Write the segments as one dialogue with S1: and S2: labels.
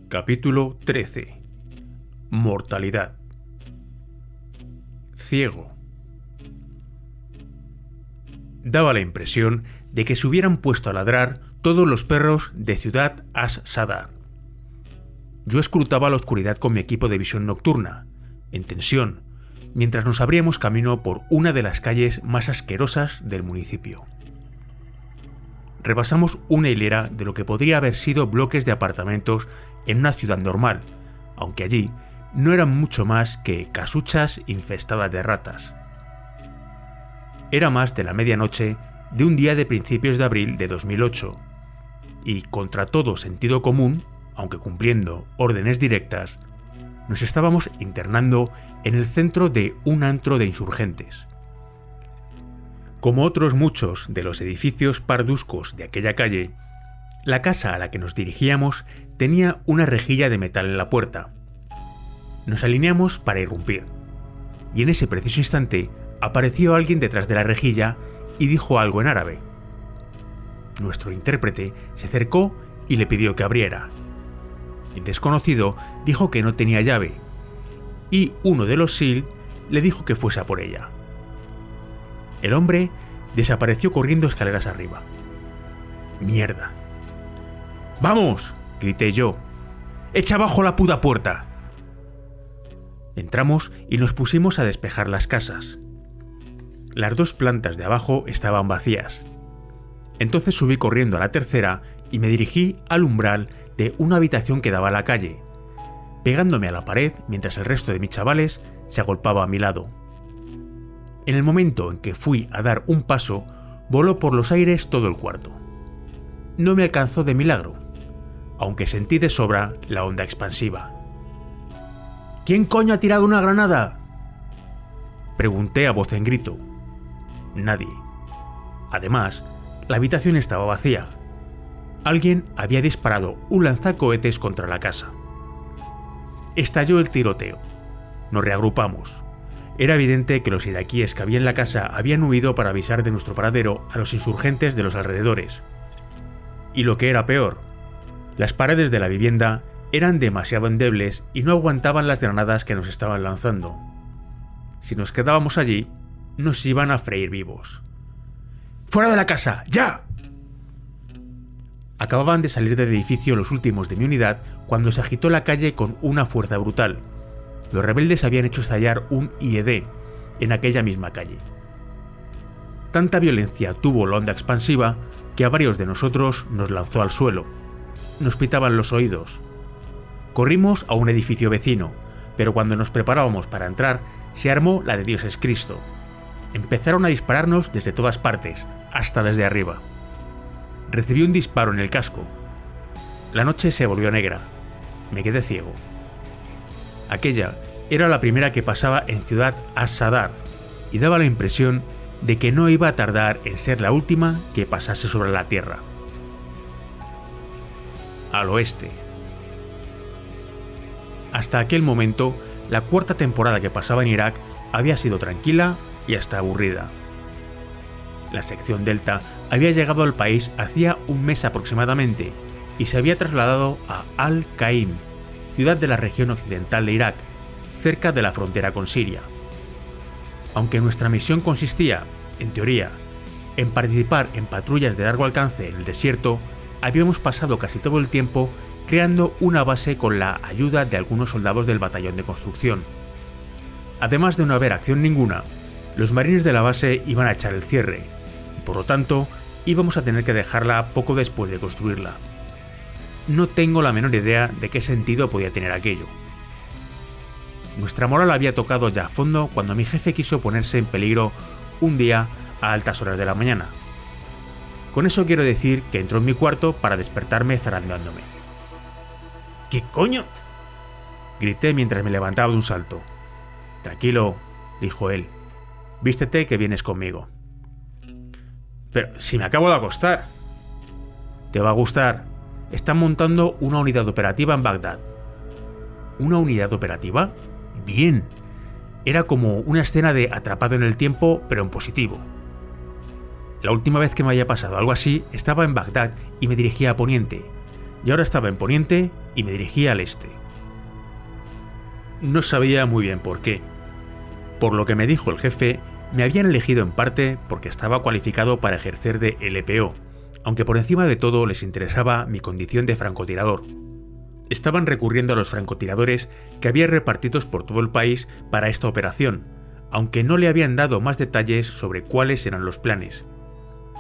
S1: Capítulo 13. Mortalidad. Ciego. Daba la impresión de que se hubieran puesto a ladrar todos los perros de Ciudad As-Sadar. Yo escrutaba la oscuridad con mi equipo de visión nocturna, en tensión, mientras nos abríamos camino por una de las calles más asquerosas del municipio. Repasamos una hilera de lo que podría haber sido bloques de apartamentos en una ciudad normal, aunque allí no eran mucho más que casuchas infestadas de ratas. Era más de la medianoche de un día de principios de abril de 2008, y contra todo sentido común, aunque cumpliendo órdenes directas, nos estábamos internando en el centro de un antro de insurgentes. Como otros muchos de los edificios parduscos de aquella calle, la casa a la que nos dirigíamos tenía una rejilla de metal en la puerta. Nos alineamos para irrumpir, y en ese preciso instante apareció alguien detrás de la rejilla y dijo algo en árabe. Nuestro intérprete se acercó y le pidió que abriera. El desconocido dijo que no tenía llave, y uno de los SEAL le dijo que fuese a por ella. El hombre desapareció corriendo escaleras arriba. ¡Mierda! ¡Vamos!, grité yo. ¡Echa abajo la puta puerta! Entramos y nos pusimos a despejar las casas. Las dos plantas de abajo estaban vacías. Entonces subí corriendo a la tercera y me dirigí al umbral de una habitación que daba a la calle, pegándome a la pared mientras el resto de mis chavales se agolpaba a mi lado. En el momento en que fui a dar un paso, voló por los aires todo el cuarto. No me alcanzó de milagro, aunque sentí de sobra la onda expansiva. ¿Quién coño ha tirado una granada?, pregunté a voz en grito. Nadie. Además, la habitación estaba vacía. Alguien había disparado un lanzacohetes contra la casa. Estalló el tiroteo. Nos reagrupamos. Era evidente que los iraquíes que había en la casa habían huido para avisar de nuestro paradero a los insurgentes de los alrededores. Y lo que era peor, las paredes de la vivienda eran demasiado endebles y no aguantaban las granadas que nos estaban lanzando. Si nos quedábamos allí, nos iban a freír vivos. ¡Fuera de la casa! ¡Ya! Acababan de salir del edificio los últimos de mi unidad cuando se agitó la calle con una fuerza brutal. Los rebeldes habían hecho estallar un IED en aquella misma calle. Tanta violencia tuvo la onda expansiva que a varios de nosotros nos lanzó al suelo. Nos pitaban los oídos. Corrimos a un edificio vecino, pero cuando nos preparábamos para entrar, se armó la de Dios es Cristo. Empezaron a dispararnos desde todas partes, hasta desde arriba. Recibí un disparo en el casco. La noche se volvió negra. Me quedé ciego. Aquella era la primera que pasaba en Ciudad As-Sadar y daba la impresión de que no iba a tardar en ser la última que pasase sobre la tierra. Al oeste. Hasta aquel momento, la cuarta temporada que pasaba en Irak había sido tranquila y hasta aburrida. La sección Delta había llegado al país hacía un mes aproximadamente y se había trasladado a Al-Qaim, ciudad de la región occidental de Irak, cerca de la frontera con Siria. Aunque nuestra misión consistía, en teoría, en participar en patrullas de largo alcance en el desierto, habíamos pasado casi todo el tiempo creando una base con la ayuda de algunos soldados del batallón de construcción. Además de no haber acción ninguna, los marines de la base iban a echar el cierre, y por lo tanto íbamos a tener que dejarla poco después de construirla. No tengo la menor idea de qué sentido podía tener aquello. Nuestra moral había tocado ya a fondo cuando mi jefe quiso ponerse en peligro un día a altas horas de la mañana. Con eso quiero decir que entró en mi cuarto para despertarme zarandeándome. ¿Qué coño?, grité mientras me levantaba de un salto. Tranquilo, dijo él. Vístete que vienes conmigo. Pero si me acabo de acostar. Te va a gustar. Están montando una unidad operativa en Bagdad. ¿Una unidad operativa? Bien. Era como una escena de Atrapado en el tiempo, pero en positivo. La última vez que me había pasado algo así estaba en Bagdad y me dirigía a Poniente. Y ahora estaba en Poniente y me dirigí al este. No sabía muy bien por qué. Por lo que me dijo el jefe, me habían elegido en parte porque estaba cualificado para ejercer de LPO, aunque por encima de todo les interesaba mi condición de francotirador. Estaban recurriendo a los francotiradores que había repartidos por todo el país para esta operación, aunque no le habían dado más detalles sobre cuáles eran los planes.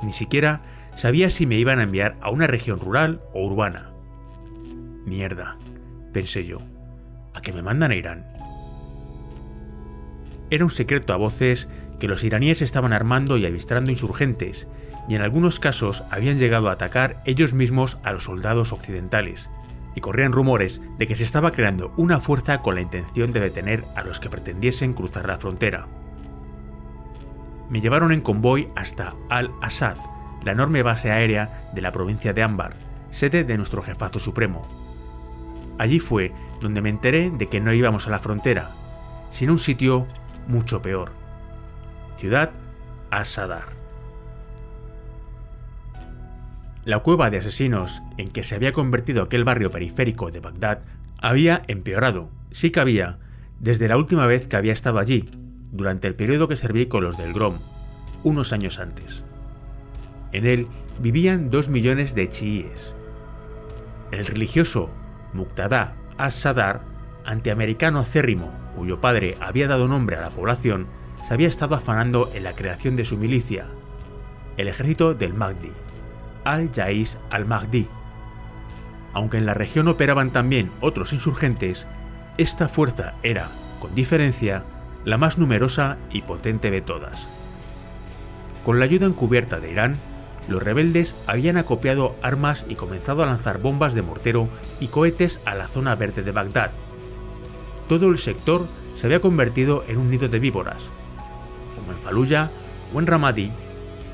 S1: Ni siquiera sabía si me iban a enviar a una región rural o urbana. Mierda, pensé yo, ¿a qué me mandan a Irán? Era un secreto a voces que los iraníes estaban armando y avistrando insurgentes, y en algunos casos habían llegado a atacar ellos mismos a los soldados occidentales, y corrían rumores de que se estaba creando una fuerza con la intención de detener a los que pretendiesen cruzar la frontera. Me llevaron en convoy hasta Al-Assad, la enorme base aérea de la provincia de Anbar, sede de nuestro jefazo supremo. Allí fue donde me enteré de que no íbamos a la frontera, sino a un sitio mucho peor. Ciudad As-Sadar. La cueva de asesinos en que se había convertido aquel barrio periférico de Bagdad había empeorado, sí que había, desde la última vez que había estado allí, durante el periodo que serví con los del Grom, unos años antes. En él vivían 2 millones de chiíes. El religioso Muqtada As-Sadar, antiamericano acérrimo cuyo padre había dado nombre a la población, se había estado afanando en la creación de su milicia, el ejército del Mahdi, Al-Jaish al-Mahdi. Aunque en la región operaban también otros insurgentes, esta fuerza era, con diferencia, la más numerosa y potente de todas. Con la ayuda encubierta de Irán, los rebeldes habían acopiado armas y comenzado a lanzar bombas de mortero y cohetes a la zona verde de Bagdad. Todo el sector se había convertido en un nido de víboras. Como en Faluya o en Ramadi,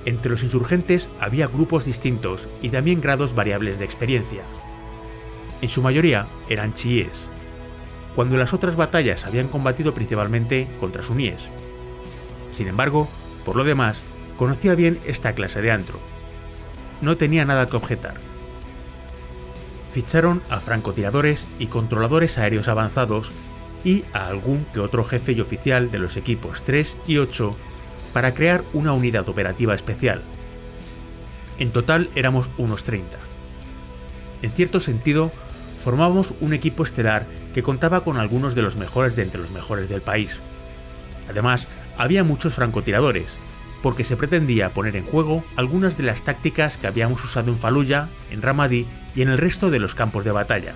S1: entre los insurgentes había grupos distintos y también grados variables de experiencia. En su mayoría eran chiíes, cuando en las otras batallas habían combatido principalmente contra suníes. Sin embargo, por lo demás, conocía bien esta clase de antro. No tenía nada que objetar. Ficharon a francotiradores y controladores aéreos avanzados y a algún que otro jefe y oficial de los equipos 3 y 8 para crear una unidad operativa especial. En total éramos unos 30. En cierto sentido, formábamos un equipo estelar que contaba con algunos de los mejores de entre los mejores del país. Además, había muchos francotiradores, porque se pretendía poner en juego algunas de las tácticas que habíamos usado en Faluya, en Ramadi y en el resto de los campos de batalla.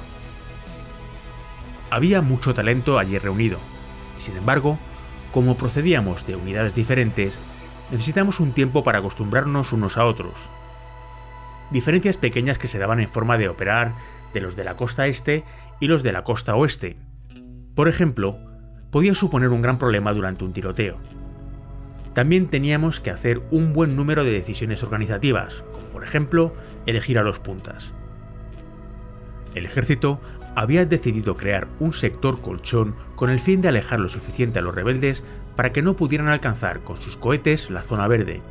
S1: Había mucho talento allí reunido, y sin embargo, como procedíamos de unidades diferentes, necesitamos un tiempo para acostumbrarnos unos a otros. Diferencias pequeñas que se daban en forma de operar de los de la costa este y los de la costa oeste. Por ejemplo, podían suponer un gran problema durante un tiroteo. También teníamos que hacer un buen número de decisiones organizativas, como por ejemplo, elegir a los puntas. El ejército había decidido crear un sector colchón con el fin de alejar lo suficiente a los rebeldes para que no pudieran alcanzar con sus cohetes la zona verde.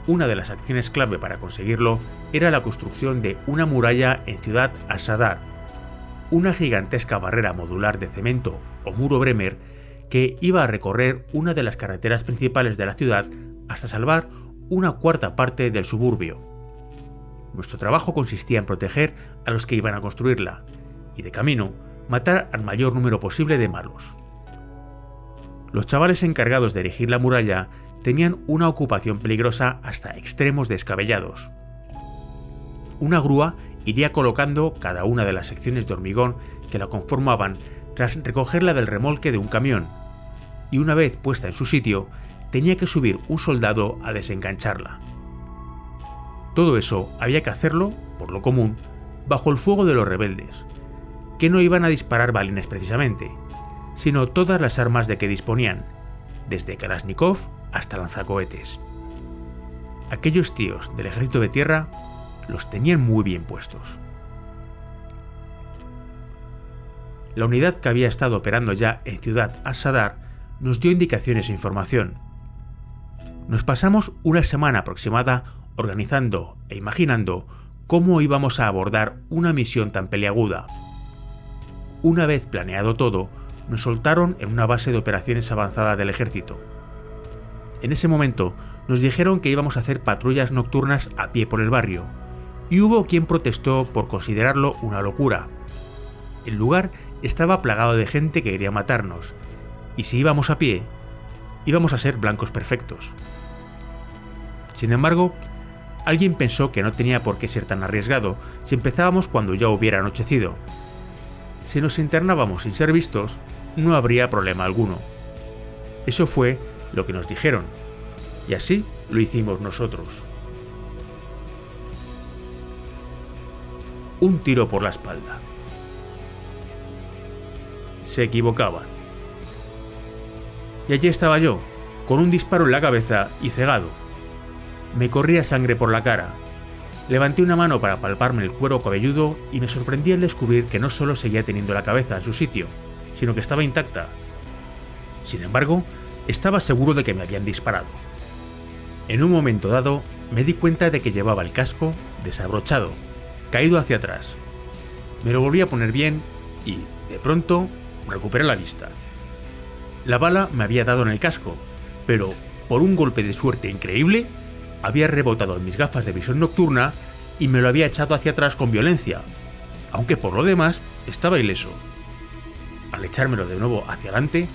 S1: Una de las acciones clave para conseguirlo era la construcción de una muralla en Ciudad As-Sadar, una gigantesca barrera modular de cemento o muro Bremer que iba a recorrer una de las carreteras principales de la ciudad hasta salvar una cuarta parte del suburbio. Nuestro trabajo consistía en proteger a los que iban a construirla y, de camino, matar al mayor número posible de malos. Los chavales encargados de erigir la muralla tenían una ocupación peligrosa hasta extremos descabellados. Una grúa iría colocando cada una de las secciones de hormigón que la conformaban tras recogerla del remolque de un camión, y una vez puesta en su sitio, tenía que subir un soldado a desengancharla. Todo eso había que hacerlo, por lo común, bajo el fuego de los rebeldes, que no iban a disparar balines precisamente, sino todas las armas de que disponían, desde Kalashnikov hasta lanzacohetes. Aquellos tíos del ejército de tierra los tenían muy bien puestos. La unidad que había estado operando ya en Ciudad As-Sadar nos dio indicaciones e información. Nos pasamos una semana aproximada organizando e imaginando cómo íbamos a abordar una misión tan peliaguda. Una vez planeado todo, nos soltaron en una base de operaciones avanzada del ejército. En ese momento nos dijeron que íbamos a hacer patrullas nocturnas a pie por el barrio, y hubo quien protestó por considerarlo una locura. El lugar estaba plagado de gente que quería matarnos, y si íbamos a pie, íbamos a ser blancos perfectos. Sin embargo, alguien pensó que no tenía por qué ser tan arriesgado si empezábamos cuando ya hubiera anochecido. Si nos internábamos sin ser vistos, no habría problema alguno. Eso fue lo que nos dijeron, y así lo hicimos nosotros. Un tiro por la espalda. Se equivocaban. Y allí estaba yo, con un disparo en la cabeza y cegado. Me corría sangre por la cara. Levanté una mano para palparme el cuero cabelludo y me sorprendí al descubrir que no solo seguía teniendo la cabeza en su sitio, sino que estaba intacta. Sin embargo, estaba seguro de que me habían disparado. En un momento dado, me di cuenta de que llevaba el casco desabrochado, caído hacia atrás. Me lo volví a poner bien y, de pronto, recuperé la vista. La bala me había dado en el casco, pero, por un golpe de suerte increíble, había rebotado en mis gafas de visión nocturna y me lo había echado hacia atrás con violencia, aunque por lo demás estaba ileso. Al echármelo de nuevo hacia adelante,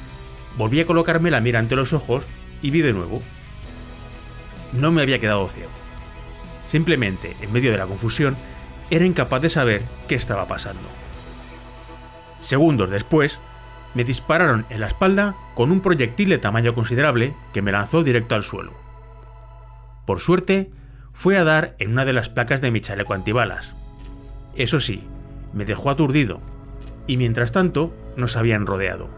S1: volví a colocarme la mira ante los ojos y vi de nuevo. No me había quedado ciego. Simplemente, en medio de la confusión, era incapaz de saber qué estaba pasando. Segundos después, me dispararon en la espalda con un proyectil de tamaño considerable que me lanzó directo al suelo. Por suerte, fue a dar en una de las placas de mi chaleco antibalas. Eso sí, me dejó aturdido, y mientras tanto nos habían rodeado.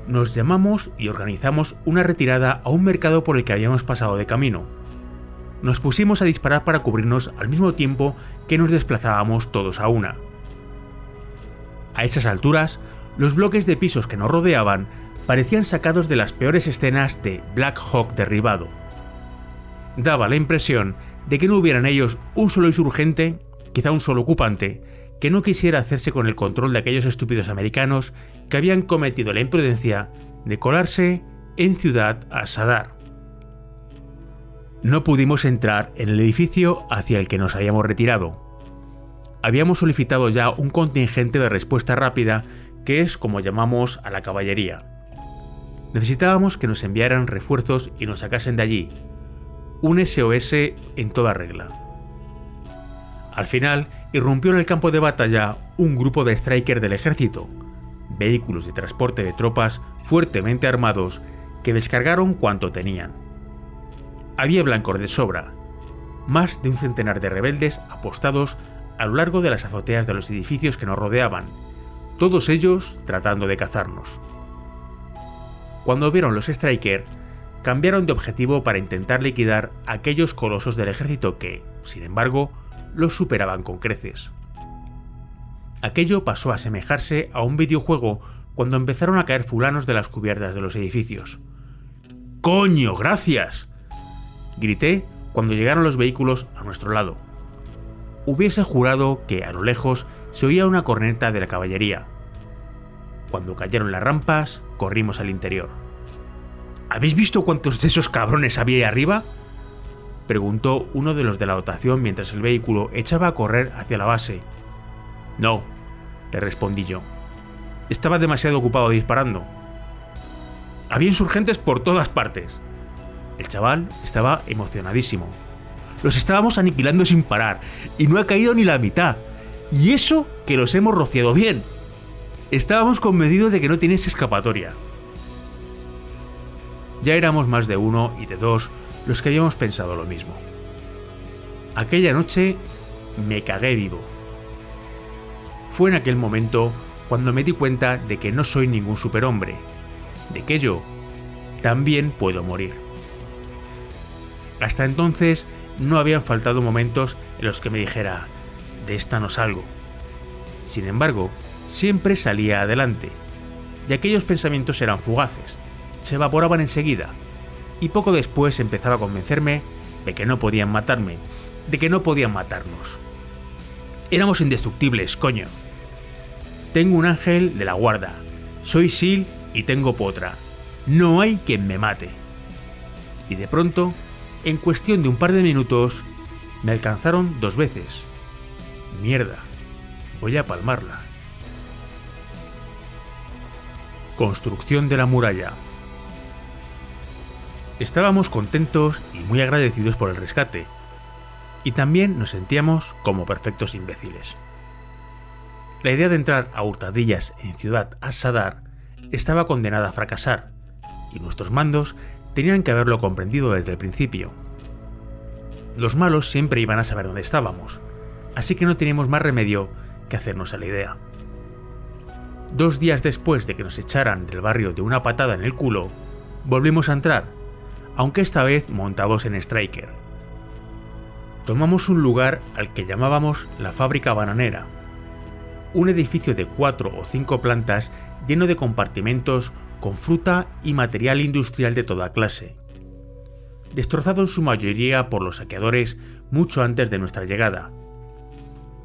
S1: Nos llamamos y organizamos una retirada a un mercado por el que habíamos pasado de camino. Nos pusimos a disparar para cubrirnos al mismo tiempo que nos desplazábamos todos a una. A esas alturas, los bloques de pisos que nos rodeaban parecían sacados de las peores escenas de Black Hawk derribado. Daba la impresión de que no hubiera en ellos un solo insurgente, quizá un solo ocupante, que no quisiera hacerse con el control de aquellos estúpidos americanos que habían cometido la imprudencia de colarse en Ciudad al-Sadr. No pudimos entrar en el edificio hacia el que nos habíamos retirado. Habíamos solicitado ya un contingente de respuesta rápida, que es como llamamos a la caballería. Necesitábamos que nos enviaran refuerzos y nos sacasen de allí. Un SOS en toda regla. Al final, irrumpió en el campo de batalla un grupo de Striker del ejército, vehículos de transporte de tropas fuertemente armados que descargaron cuanto tenían. Había blancos de sobra, más de un centenar de rebeldes apostados a lo largo de las azoteas de los edificios que nos rodeaban, todos ellos tratando de cazarnos. Cuando vieron los Striker, cambiaron de objetivo para intentar liquidar a aquellos colosos del ejército que, sin embargo, los superaban con creces. Aquello pasó a asemejarse a un videojuego cuando empezaron a caer fulanos de las cubiertas de los edificios. ¡Coño, gracias!, grité cuando llegaron los vehículos a nuestro lado. Hubiese jurado que a lo lejos se oía una corneta de la caballería. Cuando cayeron las rampas, corrimos al interior. ¿Habéis visto cuántos de esos cabrones había ahí arriba?, preguntó uno de los de la dotación mientras el vehículo echaba a correr hacia la base. No, le respondí yo. Estaba demasiado ocupado disparando. Había insurgentes por todas partes. El chaval estaba emocionadísimo. Los estábamos aniquilando sin parar y no ha caído ni la mitad. Y eso que los hemos rociado bien. Estábamos convencidos de que no tienes escapatoria. Ya éramos más de uno y de dos los que habíamos pensado lo mismo. Aquella noche me cagué vivo. Fue en aquel momento cuando me di cuenta de que no soy ningún superhombre, de que yo también puedo morir. Hasta entonces no habían faltado momentos en los que me dijera, de esta no salgo. Sin embargo, siempre salía adelante, y aquellos pensamientos eran fugaces, se evaporaban enseguida, y poco después empezaba a convencerme de que no podían matarme, de que no podían matarnos. Éramos indestructibles, coño. Tengo un ángel de la guarda. Soy Sil y tengo potra. No hay quien me mate. Y de pronto, en cuestión de un par de minutos, me alcanzaron 2 veces. Mierda, voy a palmarla. Construcción de la muralla. Estábamos contentos y muy agradecidos por el rescate, y también nos sentíamos como perfectos imbéciles. La idea de entrar a hurtadillas en Ciudad as-Sadar estaba condenada a fracasar, y nuestros mandos tenían que haberlo comprendido desde el principio. Los malos siempre iban a saber dónde estábamos, así que no teníamos más remedio que hacernos a la idea. 2 días después de que nos echaran del barrio de una patada en el culo, volvimos a entrar, aunque esta vez montados en Striker. Tomamos un lugar al que llamábamos la fábrica bananera, un edificio de 4 o 5 plantas lleno de compartimentos con fruta y material industrial de toda clase, destrozado en su mayoría por los saqueadores mucho antes de nuestra llegada.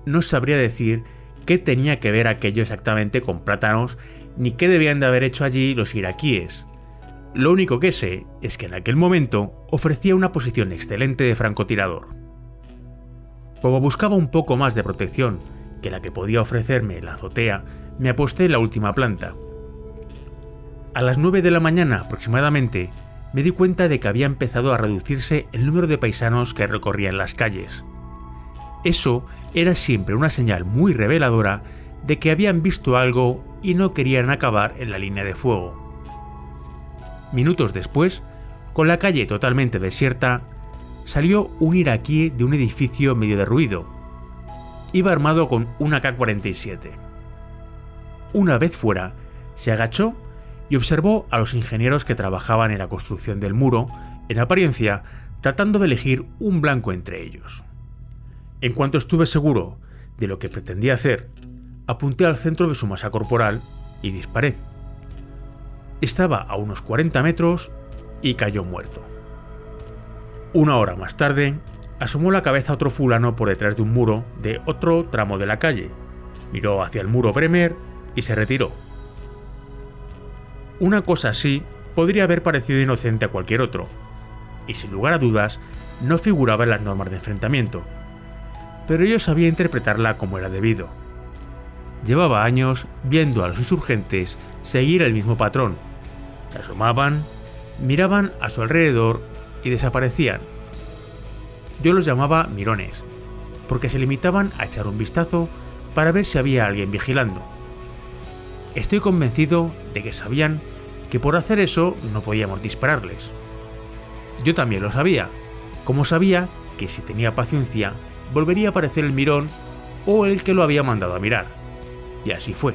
S1: No sabría decir qué tenía que ver aquello exactamente con plátanos, ni qué debían de haber hecho allí los iraquíes. Lo único que sé es que en aquel momento ofrecía una posición excelente de francotirador. Como buscaba un poco más de protección que la que podía ofrecerme la azotea, me aposté en la última planta. A las 9 de la mañana aproximadamente, me di cuenta de que había empezado a reducirse el número de paisanos que recorrían las calles. Eso era siempre una señal muy reveladora de que habían visto algo y no querían acabar en la línea de fuego. Minutos después, con la calle totalmente desierta, salió un iraquí de un edificio medio derruido. Iba armado con una AK-47. Una vez fuera, se agachó y observó a los ingenieros que trabajaban en la construcción del muro, en apariencia, tratando de elegir un blanco entre ellos. En cuanto estuve seguro de lo que pretendía hacer, apunté al centro de su masa corporal y disparé. Estaba a unos 40 metros y cayó muerto. 1 hora más tarde, asomó la cabeza otro fulano por detrás de un muro de otro tramo de la calle, miró hacia el muro Bremer y se retiró. Una cosa así podría haber parecido inocente a cualquier otro, y sin lugar a dudas no figuraba en las normas de enfrentamiento, pero yo sabía interpretarla como era debido. Llevaba años viendo a los insurgentes seguir el mismo patrón. Se asomaban, miraban a su alrededor y desaparecían. Yo los llamaba mirones, porque se limitaban a echar un vistazo para ver si había alguien vigilando. Estoy convencido de que sabían que por hacer eso no podíamos dispararles. Yo también lo sabía, como sabía que si tenía paciencia volvería a aparecer el mirón o el que lo había mandado a mirar. Y así fue.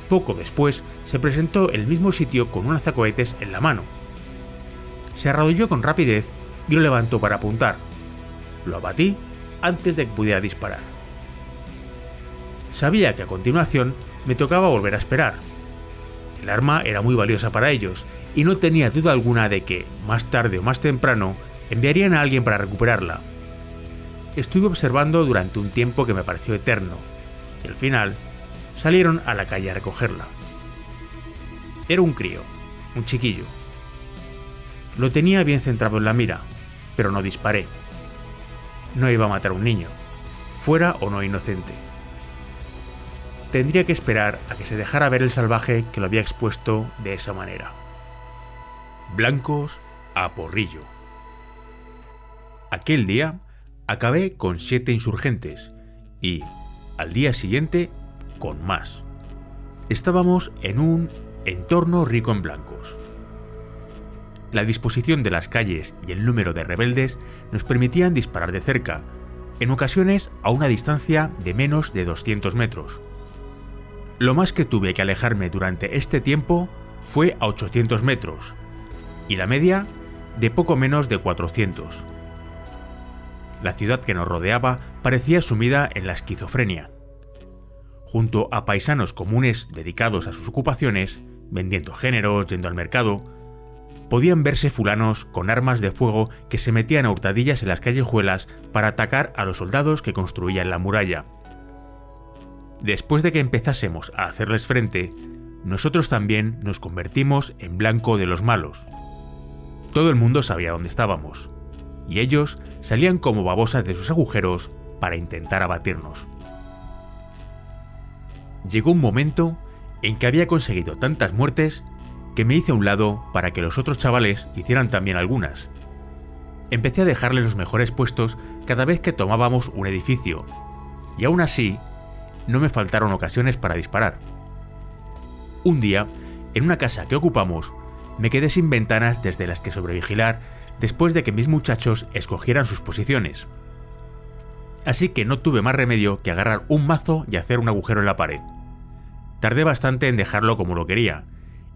S1: Poco después se presentó en el mismo sitio con un lanzacohetes en la mano. Se arrodilló con rapidez y lo levantó para apuntar. Lo abatí antes de que pudiera disparar. Sabía que a continuación me tocaba volver a esperar. El arma era muy valiosa para ellos y no tenía duda alguna de que, más tarde o más temprano, enviarían a alguien para recuperarla. Estuve observando durante un tiempo que me pareció eterno, y al final salieron a la calle a recogerla. Era un crío, un chiquillo. Lo tenía bien centrado en la mira, pero no disparé. No iba a matar a un niño, fuera o no inocente. Tendría que esperar a que se dejara ver el salvaje que lo había expuesto de esa manera. Blancos a porrillo. Aquel día acabé con 7 insurgentes y, al día siguiente, con más. Estábamos en un entorno rico en blancos. La disposición de las calles y el número de rebeldes nos permitían disparar de cerca, en ocasiones a una distancia de menos de 200 metros. Lo más que tuve que alejarme durante este tiempo fue a 800 metros, y la media de poco menos de 400. La ciudad que nos rodeaba parecía sumida en la esquizofrenia. Junto a paisanos comunes dedicados a sus ocupaciones, vendiendo géneros, yendo al mercado, podían verse fulanos con armas de fuego que se metían a hurtadillas en las callejuelas para atacar a los soldados que construían la muralla. Después de que empezásemos a hacerles frente, nosotros también nos convertimos en blanco de los malos. Todo el mundo sabía dónde estábamos, y ellos salían como babosas de sus agujeros para intentar abatirnos. Llegó un momento en que había conseguido tantas muertes que me hice a un lado para que los otros chavales hicieran también algunas. Empecé a dejarles los mejores puestos cada vez que tomábamos un edificio, y aún así, no me faltaron ocasiones para disparar. Un día, en una casa que ocupamos, me quedé sin ventanas desde las que sobrevigilar después de que mis muchachos escogieran sus posiciones. Así que no tuve más remedio que agarrar un mazo y hacer un agujero en la pared. Tardé bastante en dejarlo como lo quería,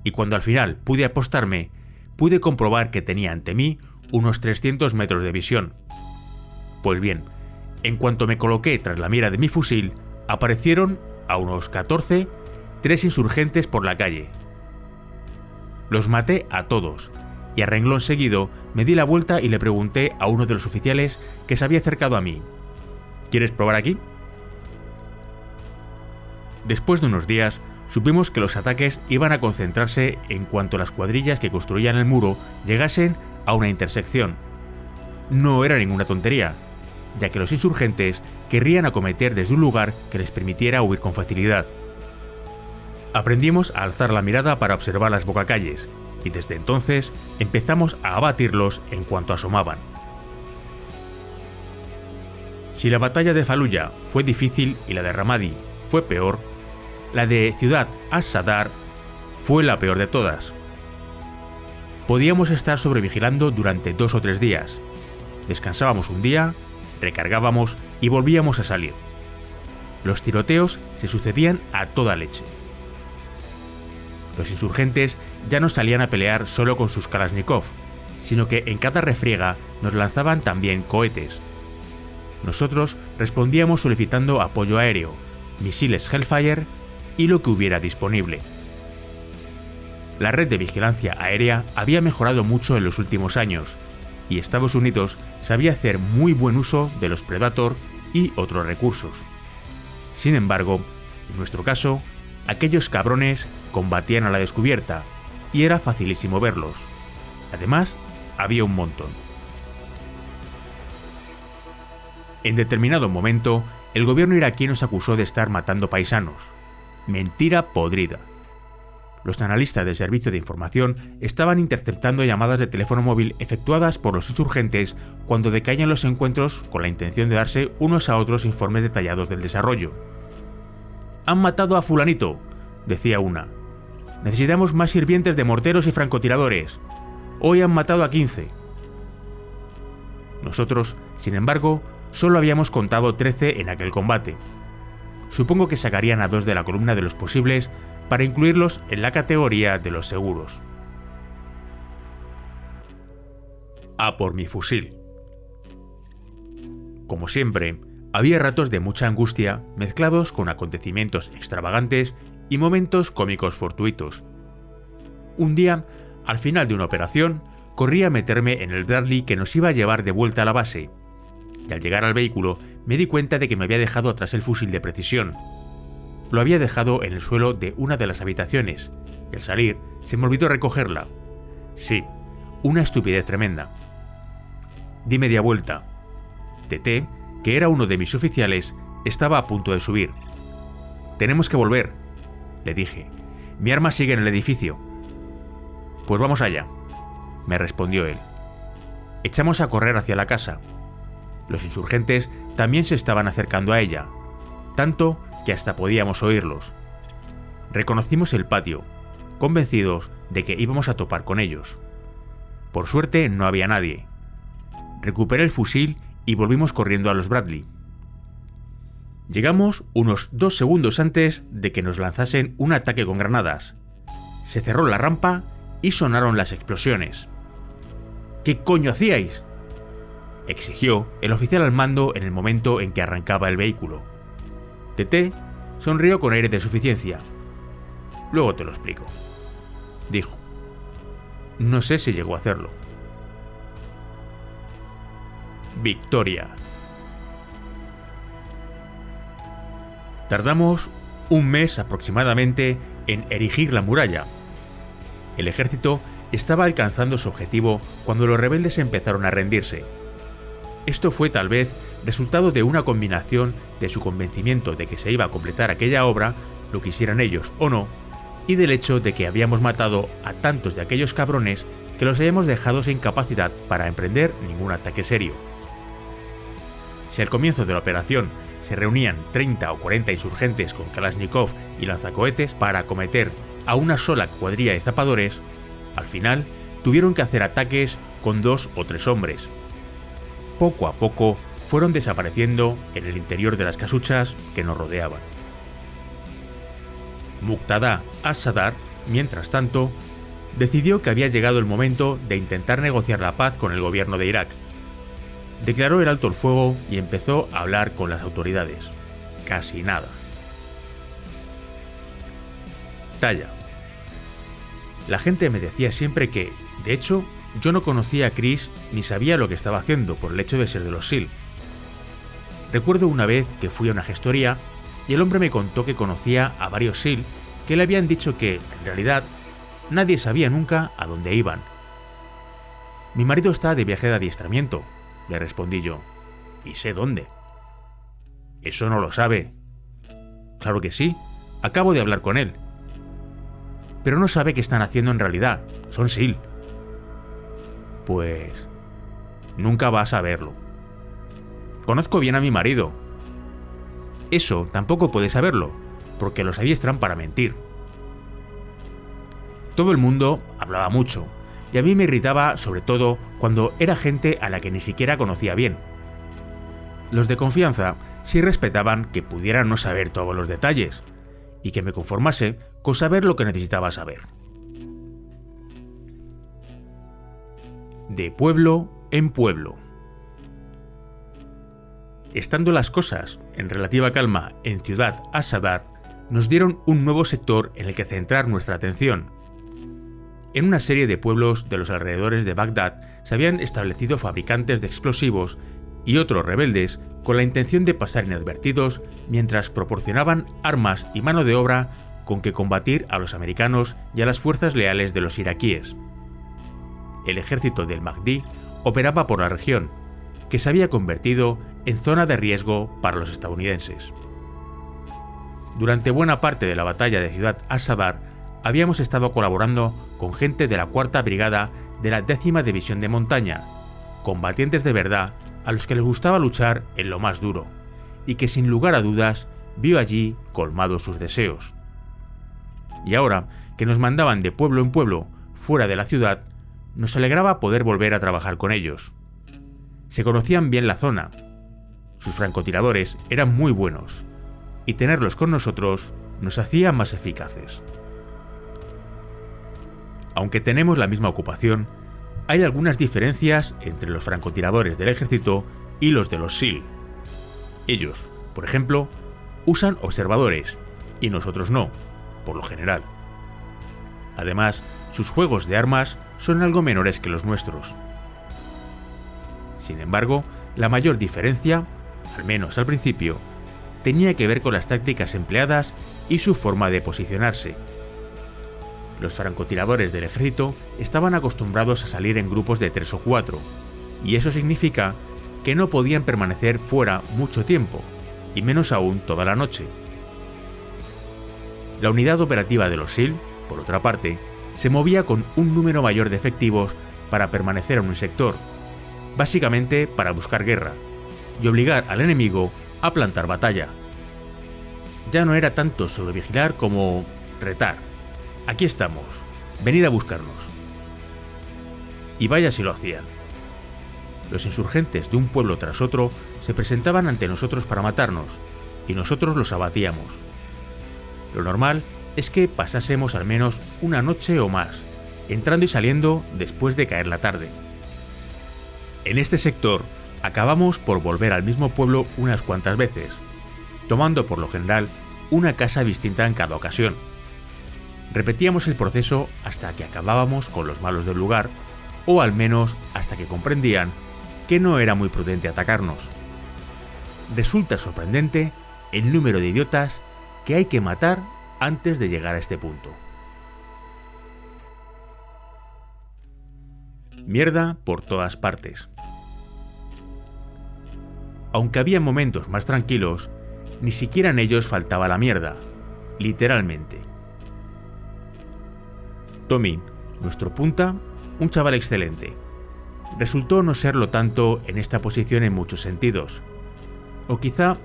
S1: y cuando al final pude apostarme, pude comprobar que tenía ante mí unos 300 metros de visión. Pues bien, en cuanto me coloqué tras la mira de mi fusil, aparecieron, a unos 14, 3 insurgentes por la calle. Los maté a todos, y a renglón seguido me di la vuelta y le pregunté a uno de los oficiales que se había acercado a mí: ¿quieres probar aquí? Después de unos días, supimos que los ataques iban a concentrarse en cuanto las cuadrillas que construían el muro llegasen a una intersección. No era ninguna tontería, ya que los insurgentes querrían acometer desde un lugar que les permitiera huir con facilidad. Aprendimos a alzar la mirada para observar las bocacalles, y desde entonces empezamos a abatirlos en cuanto asomaban. Si la batalla de Faluya fue difícil y la de Ramadi fue peor, la de Ciudad as-Sadr fue la peor de todas. Podíamos estar sobrevigilando durante 2 o 3 días. Descansábamos un día, recargábamos y volvíamos a salir. Los tiroteos se sucedían a toda leche. Los insurgentes ya no salían a pelear solo con sus Kalashnikov, sino que en cada refriega nos lanzaban también cohetes. Nosotros respondíamos solicitando apoyo aéreo, misiles Hellfire y lo que hubiera disponible. La red de vigilancia aérea había mejorado mucho en los últimos años, y Estados Unidos sabía hacer muy buen uso de los Predator y otros recursos. Sin embargo, en nuestro caso, aquellos cabrones combatían a la descubierta, y era facilísimo verlos. Además, había un montón. En determinado momento, el gobierno iraquí nos acusó de estar matando paisanos. Mentira podrida. Los analistas del servicio de información estaban interceptando llamadas de teléfono móvil efectuadas por los insurgentes cuando decaían los encuentros con la intención de darse unos a otros informes detallados del desarrollo. «Han matado a fulanito», decía una. «Necesitamos más sirvientes de morteros y francotiradores. Hoy han matado a 15». Nosotros, sin embargo, solo habíamos contado 13 en aquel combate. Supongo que sacarían a 2 de la columna de los posibles para incluirlos en la categoría de los seguros. A por mi fusil. Como siempre, había ratos de mucha angustia mezclados con acontecimientos extravagantes y momentos cómicos fortuitos. Un día, al final de una operación, corrí a meterme en el Bradley que nos iba a llevar de vuelta a la base, y al llegar al vehículo me di cuenta de que me había dejado atrás el fusil de precisión. Lo había dejado en el suelo de una de las habitaciones, y al salir se me olvidó recogerla. Sí, una estupidez tremenda. Di media vuelta. Tete, que era uno de mis oficiales, estaba a punto de subir. «Tenemos que volver», le dije. «Mi arma sigue en el edificio». «Pues vamos allá», me respondió él. Echamos a correr hacia la casa. Los insurgentes también se estaban acercando a ella, tanto que hasta podíamos oírlos. Reconocimos el patio, convencidos de que íbamos a topar con ellos. Por suerte no había nadie. Recuperé el fusil y volvimos corriendo a los Bradley. Llegamos unos 2 segundos antes de que nos lanzasen un ataque con granadas. Se cerró la rampa y sonaron las explosiones. «¿Qué coño hacíais?», exigió el oficial al mando en el momento en que arrancaba el vehículo. Tete sonrió con aire de suficiencia. «Luego te lo explico», dijo. No sé si llegó a hacerlo. Victoria. Tardamos un mes aproximadamente en erigir la muralla. El ejército estaba alcanzando su objetivo cuando los rebeldes empezaron a rendirse. Esto fue tal vez resultado de una combinación de su convencimiento de que se iba a completar aquella obra, lo quisieran ellos o no, y del hecho de que habíamos matado a tantos de aquellos cabrones que los habíamos dejado sin capacidad para emprender ningún ataque serio. Si al comienzo de la operación se reunían 30 o 40 insurgentes con Kalashnikov y lanzacohetes para acometer a una sola cuadrilla de zapadores, al final tuvieron que hacer ataques con 2 o 3 hombres. Poco a poco fueron desapareciendo en el interior de las casuchas que nos rodeaban. Muqtada as-Sadr, mientras tanto, decidió que había llegado el momento de intentar negociar la paz con el gobierno de Irak. Declaró el alto el fuego y empezó a hablar con las autoridades. Casi nada. Talla. La gente me decía siempre que, de hecho, yo no conocía a Chris ni sabía lo que estaba haciendo por el hecho de ser de los SEAL. Recuerdo una vez que fui a una gestoría y el hombre me contó que conocía a varios SEAL que le habían dicho que, en realidad, nadie sabía nunca a dónde iban. Mi marido está de viaje de adiestramiento, le respondí yo. ¿Y sé dónde? Eso no lo sabe. Claro que sí, acabo de hablar con él. Pero no sabe qué están haciendo en realidad, son SEAL. Pues... nunca va a saberlo. Conozco bien a mi marido. Eso tampoco puede saberlo, porque los adiestran para mentir. Todo el mundo hablaba mucho, y a mí me irritaba sobre todo cuando era gente a la que ni siquiera conocía bien. Los de confianza sí respetaban que pudiera no saber todos los detalles, y que me conformase con saber lo que necesitaba saber. De pueblo en pueblo. Estando las cosas en relativa calma en Ciudad as-Sadr, nos dieron un nuevo sector en el que centrar nuestra atención. En una serie de pueblos de los alrededores de Bagdad se habían establecido fabricantes de explosivos y otros rebeldes con la intención de pasar inadvertidos mientras proporcionaban armas y mano de obra con que combatir a los americanos y a las fuerzas leales de los iraquíes. El ejército del Mahdi operaba por la región, que se había convertido en zona de riesgo para los estadounidenses. Durante buena parte de la batalla de Ciudad as-Sadr habíamos estado colaborando con gente de la 4ª Brigada de la 10ª División de Montaña, combatientes de verdad a los que les gustaba luchar en lo más duro, y que sin lugar a dudas vio allí colmados sus deseos. Y ahora que nos mandaban de pueblo en pueblo, fuera de la ciudad, nos alegraba poder volver a trabajar con ellos. Se conocían bien la zona, sus francotiradores eran muy buenos, y tenerlos con nosotros nos hacía más eficaces. Aunque tenemos la misma ocupación, hay algunas diferencias entre los francotiradores del ejército y los de los SEAL. Ellos, por ejemplo, usan observadores, y nosotros no, por lo general. Además, sus juegos de armas son algo menores que los nuestros. Sin embargo, la mayor diferencia, al menos al principio, tenía que ver con las tácticas empleadas y su forma de posicionarse. Los francotiradores del ejército estaban acostumbrados a salir en grupos de 3 o 4, y eso significa que no podían permanecer fuera mucho tiempo, y menos aún toda la noche. La unidad operativa de los SEAL, por otra parte, se movía con un número mayor de efectivos para permanecer en un sector, básicamente para buscar guerra, y obligar al enemigo a plantar batalla. Ya no era tanto sobre vigilar como retar. Aquí estamos, venid a buscarnos. Y vaya si lo hacían. Los insurgentes de un pueblo tras otro se presentaban ante nosotros para matarnos, y nosotros los abatíamos. Lo normal es que pasásemos al menos una noche o más, entrando y saliendo después de caer la tarde. En este sector acabamos por volver al mismo pueblo unas cuantas veces, tomando por lo general una casa distinta en cada ocasión. Repetíamos el proceso hasta que acabábamos con los malos del lugar, o al menos hasta que comprendían que no era muy prudente atacarnos. Resulta sorprendente el número de idiotas que hay que matar antes de llegar a este punto. Mierda por todas partes. Aunque había momentos más tranquilos, ni siquiera en ellos faltaba la mierda, literalmente. Tommy, nuestro punta, un chaval excelente, resultó no serlo tanto en esta posición en muchos sentidos. O quizá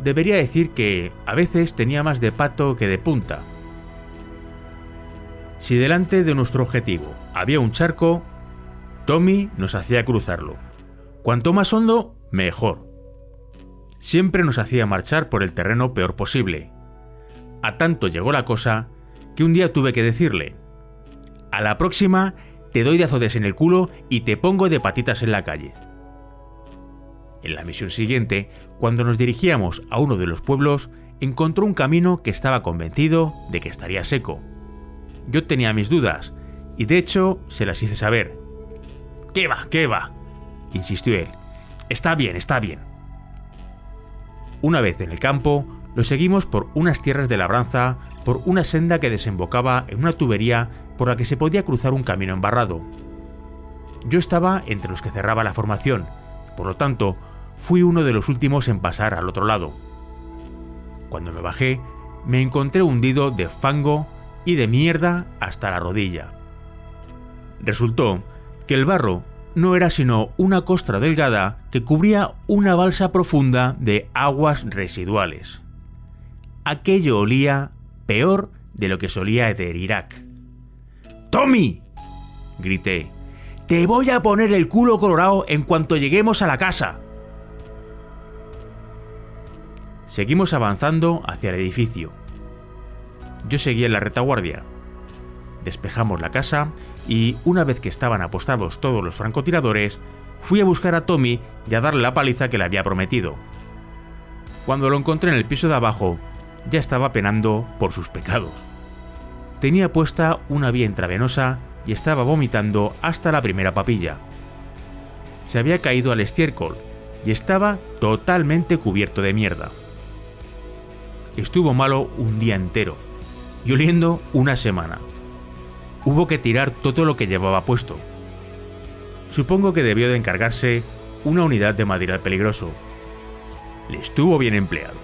S1: debería decir que a veces tenía más de pato que de punta. Si delante de nuestro objetivo había un charco, Tommy nos hacía cruzarlo. Cuanto más hondo, mejor. Siempre nos hacía marchar por el terreno peor posible. A tanto llegó la cosa que un día tuve que decirle: a la próxima te doy de azotes en el culo y te pongo de patitas en la calle. En la misión siguiente, cuando nos dirigíamos a uno de los pueblos, encontró un camino que estaba convencido de que estaría seco. Yo tenía mis dudas, y de hecho se las hice saber. «¿Qué va?», insistió él. Está bien. Una vez en el campo, lo seguimos por unas tierras de labranza, por una senda que desembocaba en una tubería por la que se podía cruzar un camino embarrado. Yo estaba entre los que cerraba la formación, por lo tanto, fui uno de los últimos en pasar al otro lado. Cuando me bajé, me encontré hundido de fango y de mierda hasta la rodilla. Resultó que el barro no era sino una costra delgada que cubría una balsa profunda de aguas residuales. Aquello olía peor de lo que solía de Irak. «¡Tommy!», grité. «¡Te voy a poner el culo colorado en cuanto lleguemos a la casa!». Seguimos avanzando hacia el edificio. Yo seguía en la retaguardia. Despejamos la casa y, una vez que estaban apostados todos los francotiradores, fui a buscar a Tommy y a darle la paliza que le había prometido. Cuando lo encontré en el piso de abajo, ya estaba penando por sus pecados. Tenía puesta una vía intravenosa y estaba vomitando hasta la primera papilla. Se había caído al estiércol y estaba totalmente cubierto de mierda. Estuvo malo un día entero y oliendo una semana. Hubo que tirar todo lo que llevaba puesto. Supongo que debió de encargarse una unidad de material peligroso. Le estuvo bien empleado.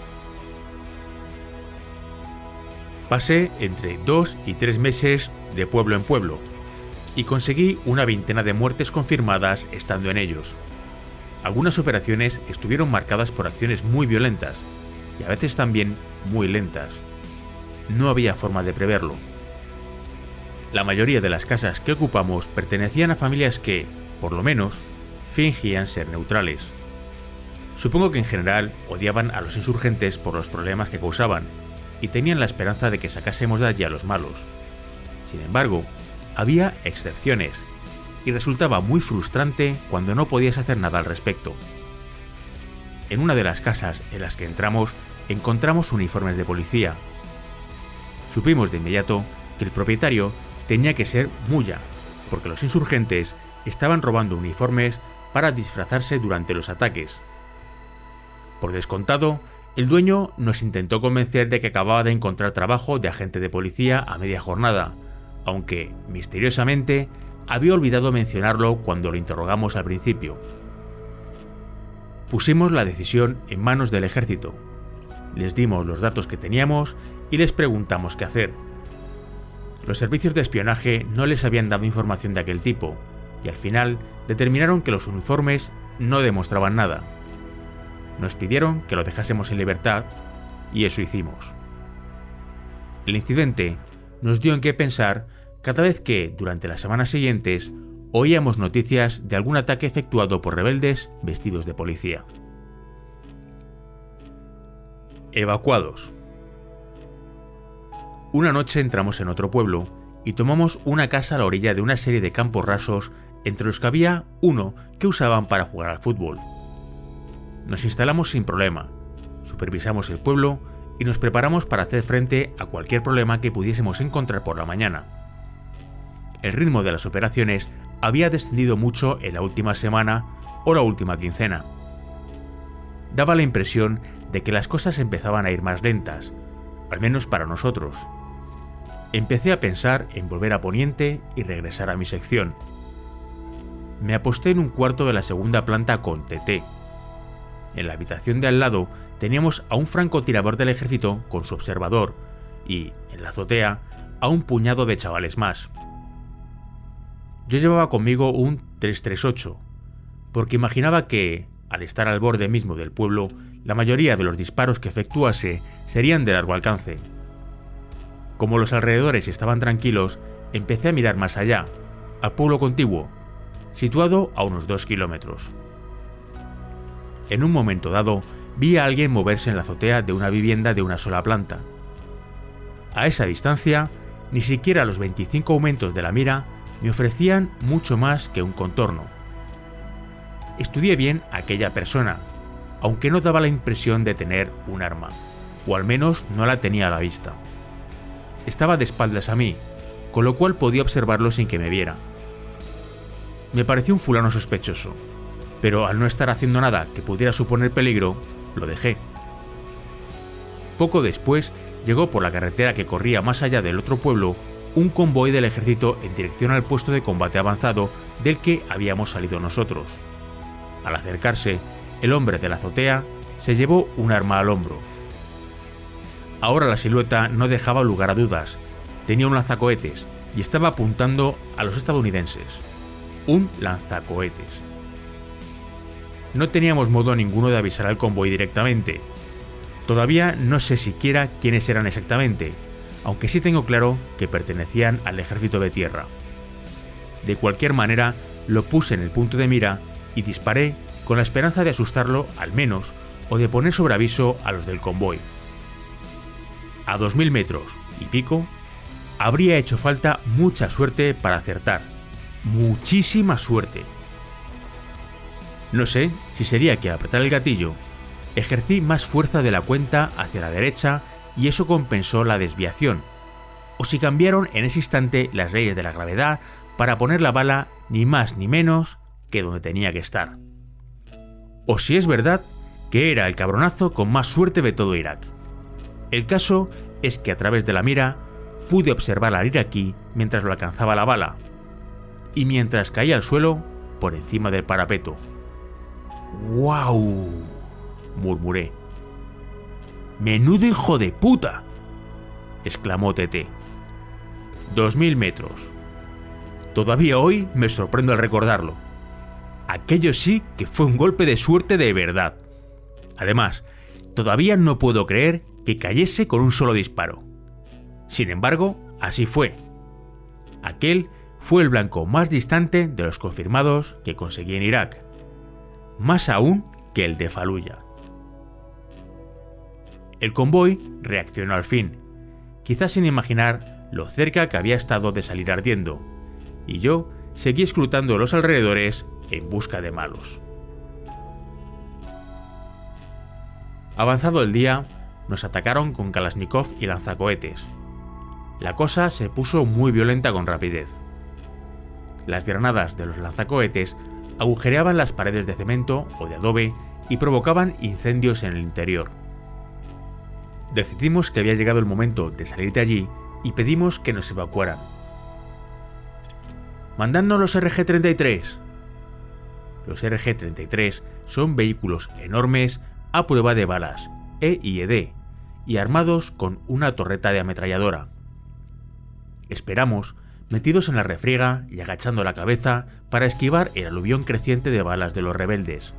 S1: Pasé entre 2 y 3 meses de pueblo en pueblo y conseguí una veintena de muertes confirmadas estando en ellos. Algunas operaciones estuvieron marcadas por acciones muy violentas y a veces también muy lentas. No había forma de preverlo. La mayoría de las casas que ocupamos pertenecían a familias que, por lo menos, fingían ser neutrales. Supongo que en general odiaban a los insurgentes por los problemas que causaban y tenían la esperanza de que sacásemos de allí a los malos. Sin embargo, había excepciones y resultaba muy frustrante cuando no podías hacer nada al respecto. En una de las casas en las que entramos encontramos uniformes de policía. Supimos de inmediato que el propietario tenía que ser Muya, porque los insurgentes estaban robando uniformes para disfrazarse durante los ataques. Por descontado, el dueño nos intentó convencer de que acababa de encontrar trabajo de agente de policía a media jornada, aunque, misteriosamente, había olvidado mencionarlo cuando lo interrogamos al principio. Pusimos la decisión en manos del ejército. Les dimos los datos que teníamos y les preguntamos qué hacer. Los servicios de espionaje no les habían dado información de aquel tipo, y al final determinaron que los uniformes no demostraban nada. Nos pidieron que lo dejásemos en libertad, y eso hicimos. El incidente nos dio en qué pensar cada vez que, durante las semanas siguientes, oíamos noticias de algún ataque efectuado por rebeldes vestidos de policía. Evacuados. Una noche entramos en otro pueblo y tomamos una casa a la orilla de una serie de campos rasos entre los que había uno que usaban para jugar al fútbol. Nos instalamos sin problema, supervisamos el pueblo y nos preparamos para hacer frente a cualquier problema que pudiésemos encontrar por la mañana. El ritmo de las operaciones había descendido mucho en la última semana o la última quincena. Daba la impresión de que las cosas empezaban a ir más lentas, al menos para nosotros. Empecé a pensar en volver a Poniente y regresar a mi sección. Me aposté en un cuarto de la segunda planta con TT. En la habitación de al lado teníamos a un francotirador del ejército con su observador y, en la azotea, a un puñado de chavales más. Yo llevaba conmigo un 338, porque imaginaba que, al estar al borde mismo del pueblo, la mayoría de los disparos que efectuase serían de largo alcance. Como los alrededores estaban tranquilos, empecé a mirar más allá, al pueblo contiguo, situado a unos 2 kilómetros. En un momento dado, vi a alguien moverse en la azotea de una vivienda de una sola planta. A esa distancia, ni siquiera los 25 aumentos de la mira me ofrecían mucho más que un contorno. Estudié bien a aquella persona, aunque no daba la impresión de tener un arma, o al menos no la tenía a la vista. Estaba de espaldas a mí, con lo cual podía observarlo sin que me viera. Me pareció un fulano sospechoso, pero al no estar haciendo nada que pudiera suponer peligro, lo dejé. Poco después llegó por la carretera que corría más allá del otro pueblo un convoy del ejército en dirección al puesto de combate avanzado del que habíamos salido nosotros. Al acercarse, el hombre de la azotea se llevó un arma al hombro. Ahora la silueta no dejaba lugar a dudas. Tenía un lanzacohetes y estaba apuntando a los estadounidenses. Un lanzacohetes. No teníamos modo ninguno de avisar al convoy directamente. Todavía no sé siquiera quiénes eran exactamente, aunque sí tengo claro que pertenecían al ejército de tierra. De cualquier manera, lo puse en el punto de mira y disparé con la esperanza de asustarlo al menos o de poner sobre aviso a los del convoy. A 2000 metros y pico, habría hecho falta mucha suerte para acertar. Muchísima suerte. No sé si sería que al apretar el gatillo, ejercí más fuerza de la cuenta hacia la derecha y eso compensó la desviación, o si cambiaron en ese instante las leyes de la gravedad para poner la bala ni más ni menos que donde tenía que estar. O si es verdad que era el cabronazo con más suerte de todo Irak. El caso es que a través de la mira pude observar al iraquí mientras lo alcanzaba la bala, y mientras caía al suelo por encima del parapeto. ¡Guau! Murmuré. ¡Menudo hijo de puta!, exclamó TT. 2000 metros. Todavía hoy me sorprendo al recordarlo. Aquello sí que fue un golpe de suerte de verdad. Además, todavía no puedo creer que cayese con un solo disparo. Sin embargo, así fue. Aquel fue el blanco más distante de los confirmados que conseguí en Irak. Más aún que el de Faluya. El convoy reaccionó al fin, quizás sin imaginar lo cerca que había estado de salir ardiendo, y yo seguí escrutando los alrededores en busca de malos. Avanzado el día, nos atacaron con Kalashnikov y lanzacohetes. La cosa se puso muy violenta con rapidez. Las granadas de los lanzacohetes agujereaban las paredes de cemento o de adobe y provocaban incendios en el interior. Decidimos que había llegado el momento de salir de allí y pedimos que nos evacuaran. ¡Mandadnos los RG-33! Los RG-33 son vehículos enormes a prueba de balas, EIED, y armados con una torreta de ametralladora. Esperamos, metidos en la refriega y agachando la cabeza para esquivar el aluvión creciente de balas de los rebeldes.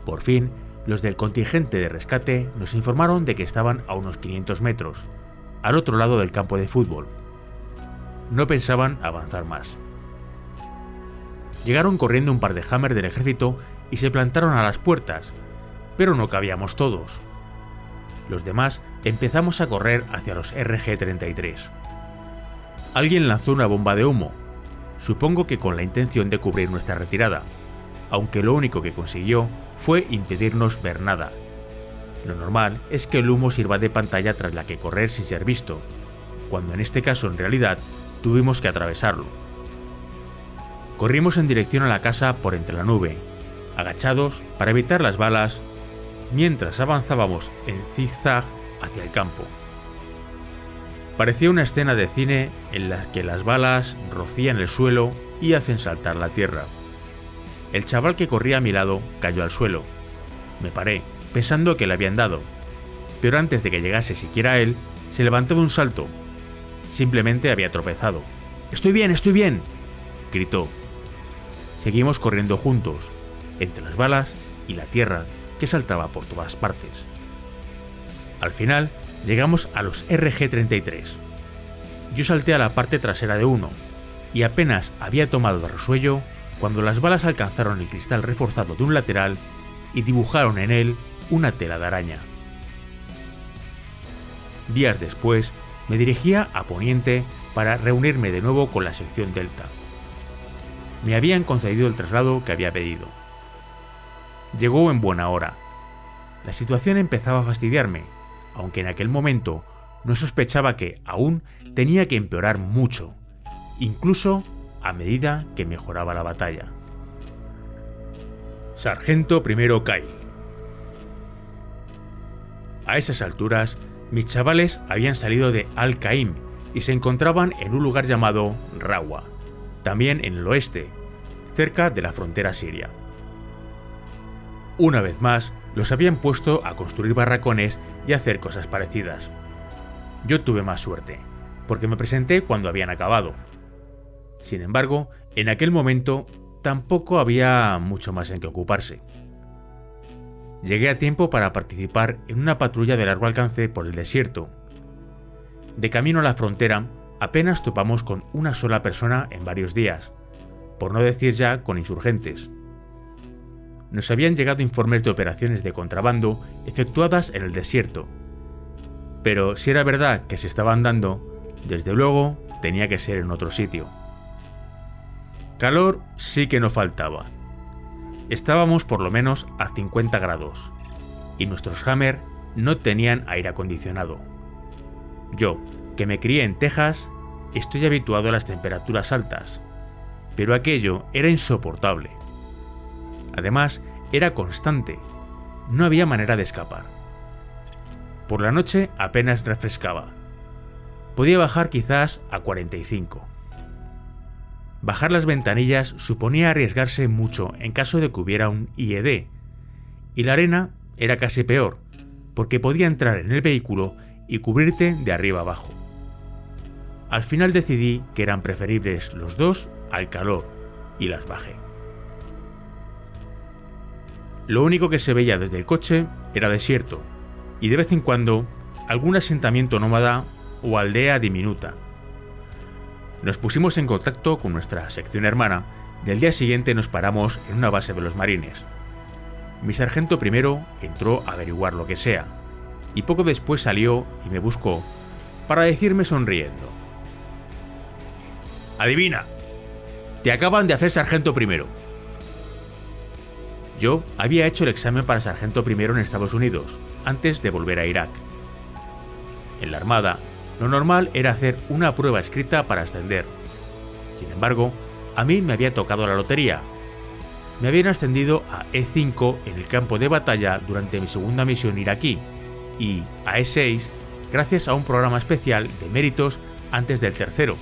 S1: Por fin, los del contingente de rescate nos informaron de que estaban a unos 500 metros, al otro lado del campo de fútbol. No pensaban avanzar más. Llegaron corriendo un par de Hammer del ejército y se plantaron a las puertas, pero no cabíamos todos. Los demás empezamos a correr hacia los RG-33. Alguien lanzó una bomba de humo, supongo que con la intención de cubrir nuestra retirada, aunque lo único que consiguió fue impedirnos ver nada. Lo normal es que el humo sirva de pantalla tras la que correr sin ser visto, cuando en este caso en realidad tuvimos que atravesarlo. Corrimos en dirección a la casa por entre la nube, agachados para evitar las balas, mientras avanzábamos en zigzag hacia el campo. Parecía una escena de cine en la que las balas rocían el suelo y hacen saltar la tierra. El chaval que corría a mi lado cayó al suelo. Me paré, pensando que le habían dado, pero antes de que llegase siquiera él, se levantó de un salto. Simplemente había tropezado. Estoy bien! Gritó. Seguimos corriendo juntos, entre las balas y la tierra que saltaba por todas partes. Al final, llegamos a los RG-33. Yo salté a la parte trasera de uno, y apenas había tomado de resuello cuando las balas alcanzaron el cristal reforzado de un lateral y dibujaron en él una tela de araña. Días después, me dirigía a Poniente para reunirme de nuevo con la sección Delta. Me habían concedido el traslado que había pedido. Llegó en buena hora. La situación empezaba a fastidiarme, aunque en aquel momento no sospechaba que aún tenía que empeorar mucho, incluso a medida que mejoraba la batalla. Sargento I Kai. A esas alturas, mis chavales habían salido de Al-Qaim y se encontraban en un lugar llamado Rawa, también en el oeste, cerca de la frontera siria. Una vez más, los habían puesto a construir barracones y hacer cosas parecidas. Yo tuve más suerte, porque me presenté cuando habían acabado. Sin embargo, en aquel momento tampoco había mucho más en que ocuparse. Llegué a tiempo para participar en una patrulla de largo alcance por el desierto. De camino a la frontera, apenas topamos con una sola persona en varios días, por no decir ya con insurgentes. Nos habían llegado informes de operaciones de contrabando efectuadas en el desierto, pero si era verdad que se estaban dando, desde luego tenía que ser en otro sitio. Calor sí que no faltaba. Estábamos por lo menos a 50 grados, y nuestros Hammer no tenían aire acondicionado. Yo, que me crié en Texas, estoy habituado a las temperaturas altas, pero aquello era insoportable. Además, era constante, no había manera de escapar. Por la noche apenas refrescaba. Podía bajar quizás a 45. Bajar las ventanillas suponía arriesgarse mucho en caso de que hubiera un IED, y la arena era casi peor, porque podía entrar en el vehículo y cubrirte de arriba abajo. Al final decidí que eran preferibles los dos al calor, y las bajé. Lo único que se veía desde el coche era desierto, y de vez en cuando algún asentamiento nómada o aldea diminuta. Nos pusimos en contacto con nuestra sección hermana y al día siguiente nos paramos en una base de los marines. Mi sargento primero entró a averiguar lo que sea, y poco después salió y me buscó para decirme sonriendo: «Adivina, te acaban de hacer sargento primero». Yo había hecho el examen para sargento primero en Estados Unidos, antes de volver a Irak. En la Armada, lo normal era hacer una prueba escrita para ascender. Sin embargo, a mí me había tocado la lotería. Me habían ascendido a E5 en el campo de batalla durante mi segunda misión iraquí y a E6 gracias a un programa especial de méritos antes del tercero.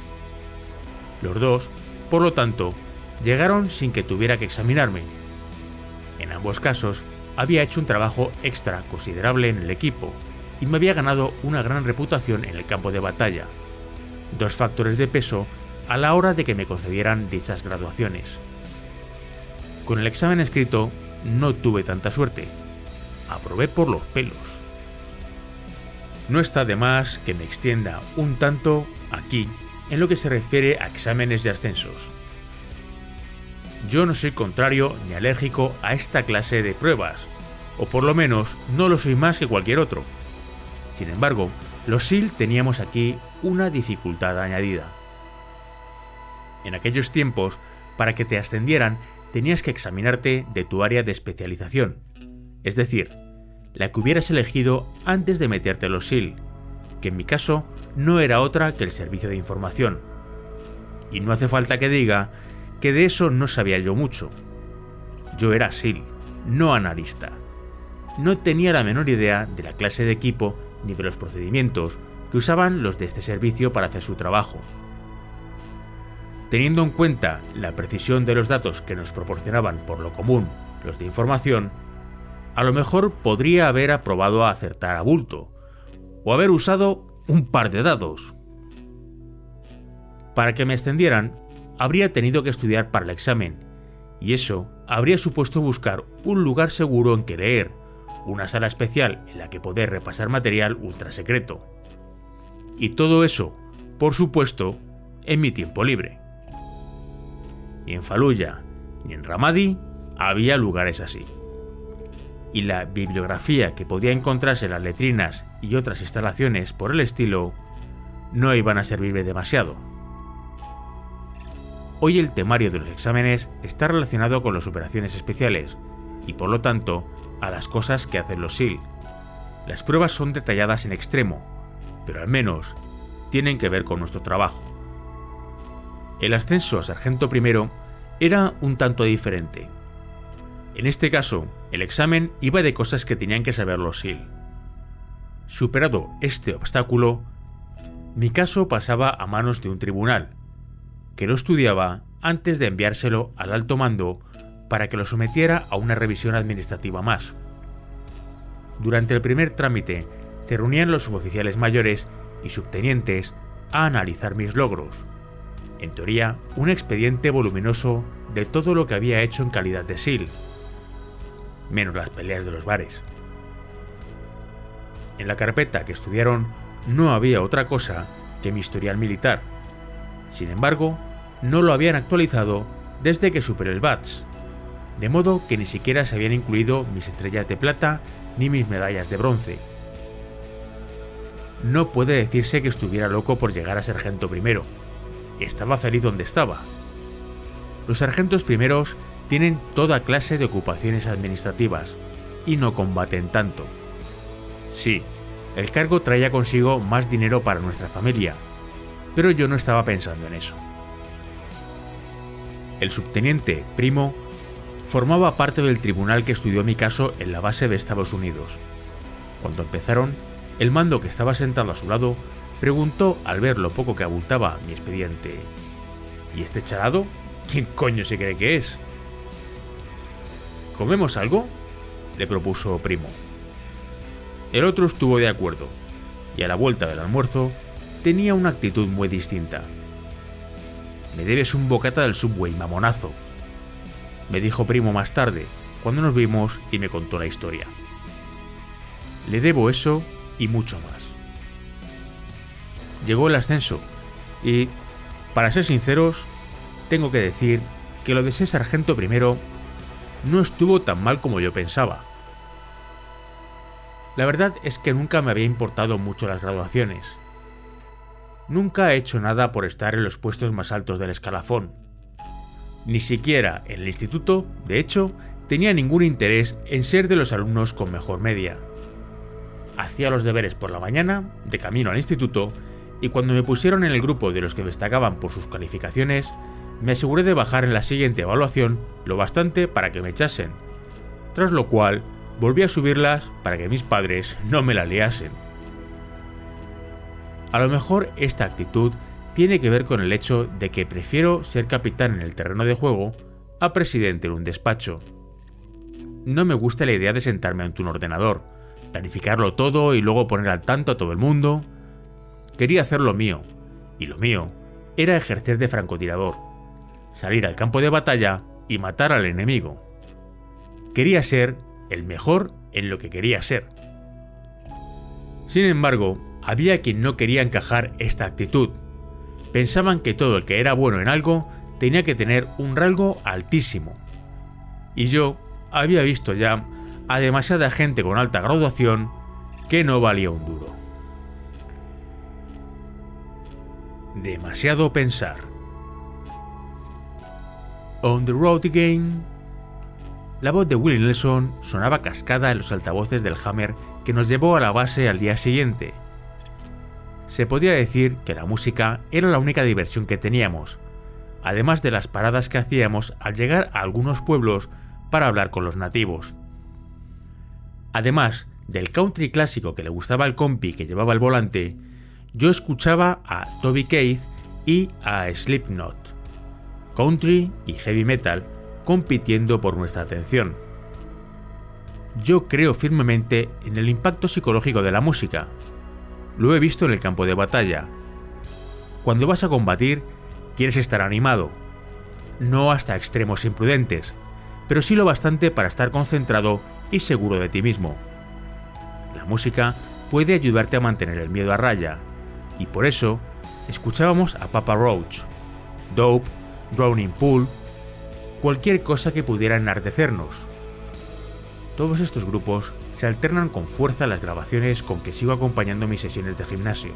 S1: Los dos, por lo tanto, llegaron sin que tuviera que examinarme. En ambos casos, había hecho un trabajo extra considerable en el equipo y me había ganado una gran reputación en el campo de batalla, dos factores de peso a la hora de que me concedieran dichas graduaciones. Con el examen escrito no tuve tanta suerte, aprobé por los pelos. No está de más que me extienda un tanto aquí en lo que se refiere a exámenes de ascensos. Yo no soy contrario ni alérgico a esta clase de pruebas, o por lo menos no lo soy más que cualquier otro. Sin embargo, los SEAL teníamos aquí una dificultad añadida. En aquellos tiempos, para que te ascendieran, tenías que examinarte de tu área de especialización, es decir, la que hubieras elegido antes de meterte en los SEAL, que en mi caso no era otra que el servicio de información. Y no hace falta que diga que de eso no sabía yo mucho. Yo era SEAL, no analista. No tenía la menor idea de la clase de equipo ni de los procedimientos que usaban los de este servicio para hacer su trabajo. Teniendo en cuenta la precisión de los datos que nos proporcionaban por lo común los de información, a lo mejor podría haber aprobado a acertar a bulto, o haber usado un par de dados. Para que me extendieran, habría tenido que estudiar para el examen, y eso habría supuesto buscar un lugar seguro en que leer, una sala especial en la que poder repasar material ultra secreto. Y todo eso, por supuesto, en mi tiempo libre. Ni en Fallujah ni en Ramadi había lugares así. Y la bibliografía que podía encontrarse en las letrinas y otras instalaciones por el estilo no iban a servirme demasiado. Hoy el temario de los exámenes está relacionado con las operaciones especiales y por lo tanto a las cosas que hacen los SEAL. Las pruebas son detalladas en extremo, pero al menos tienen que ver con nuestro trabajo. El ascenso a sargento primero era un tanto diferente. En este caso, el examen iba de cosas que tenían que saber los SEAL. Superado este obstáculo, mi caso pasaba a manos de un tribunal, que lo estudiaba antes de enviárselo al alto mando para que lo sometiera a una revisión administrativa más. Durante el primer trámite se reunían los suboficiales mayores y subtenientes a analizar mis logros. En teoría, un expediente voluminoso de todo lo que había hecho en calidad de SEAL, menos las peleas de los bares. En la carpeta que estudiaron no había otra cosa que mi historial militar. Sin embargo, no lo habían actualizado desde que superé el badge, de modo que ni siquiera se habían incluido mis estrellas de plata ni mis medallas de bronce. No puede decirse que estuviera loco por llegar a sargento primero. Estaba feliz donde estaba. Los sargentos primeros tienen toda clase de ocupaciones administrativas y no combaten tanto. Sí, el cargo traía consigo más dinero para nuestra familia, pero yo no estaba pensando en eso. El subteniente Primo formaba parte del tribunal que estudió mi caso en la base de Estados Unidos. Cuando empezaron, el mando que estaba sentado a su lado preguntó al ver lo poco que abultaba mi expediente: ¿y este charado? ¿Quién coño se cree que es? ¿Comemos algo?, le propuso Primo. El otro estuvo de acuerdo, y a la vuelta del almuerzo tenía una actitud muy distinta. «Me debes un bocata del Subway, mamonazo», me dijo Primo más tarde, cuando nos vimos y me contó la historia. Le debo eso y mucho más. Llegó el ascenso y, para ser sinceros, tengo que decir que lo de ser sargento primero no estuvo tan mal como yo pensaba. La verdad es que nunca me había importado mucho las graduaciones. Nunca he hecho nada por estar en los puestos más altos del escalafón. Ni siquiera en el instituto, de hecho, tenía ningún interés en ser de los alumnos con mejor media. Hacía los deberes por la mañana, de camino al instituto, y cuando me pusieron en el grupo de los que destacaban por sus calificaciones, me aseguré de bajar en la siguiente evaluación lo bastante para que me echasen, tras lo cual volví a subirlas para que mis padres no me la liasen. A lo mejor esta actitud tiene que ver con el hecho de que prefiero ser capitán en el terreno de juego a presidente en un despacho. No me gusta la idea de sentarme ante un ordenador, planificarlo todo y luego poner al tanto a todo el mundo. Quería hacer lo mío, y lo mío era ejercer de francotirador, salir al campo de batalla y matar al enemigo. Quería ser el mejor en lo que quería ser. Sin embargo, había quien no quería encajar esta actitud. Pensaban que todo el que era bueno en algo tenía que tener un rango altísimo. Y yo había visto ya a demasiada gente con alta graduación que no valía un duro. Demasiado pensar. On the road again. La voz de Willie Nelson sonaba cascada en los altavoces del Hammer que nos llevó a la base al día siguiente. Se podía decir que la música era la única diversión que teníamos, además de las paradas que hacíamos al llegar a algunos pueblos para hablar con los nativos. Además del country clásico que le gustaba al compi que llevaba el volante, yo escuchaba a Toby Keith y a Slipknot. Country y heavy metal compitiendo por nuestra atención. Yo creo firmemente en el impacto psicológico de la música. Lo he visto en el campo de batalla. Cuando vas a combatir, quieres estar animado. No hasta extremos imprudentes, pero sí lo bastante para estar concentrado y seguro de ti mismo. La música puede ayudarte a mantener el miedo a raya, y por eso escuchábamos a Papa Roach, Dope, Drowning Pool, cualquier cosa que pudiera enardecernos. Todos estos grupos se alternan con fuerza en las grabaciones con que sigo acompañando mis sesiones de gimnasio.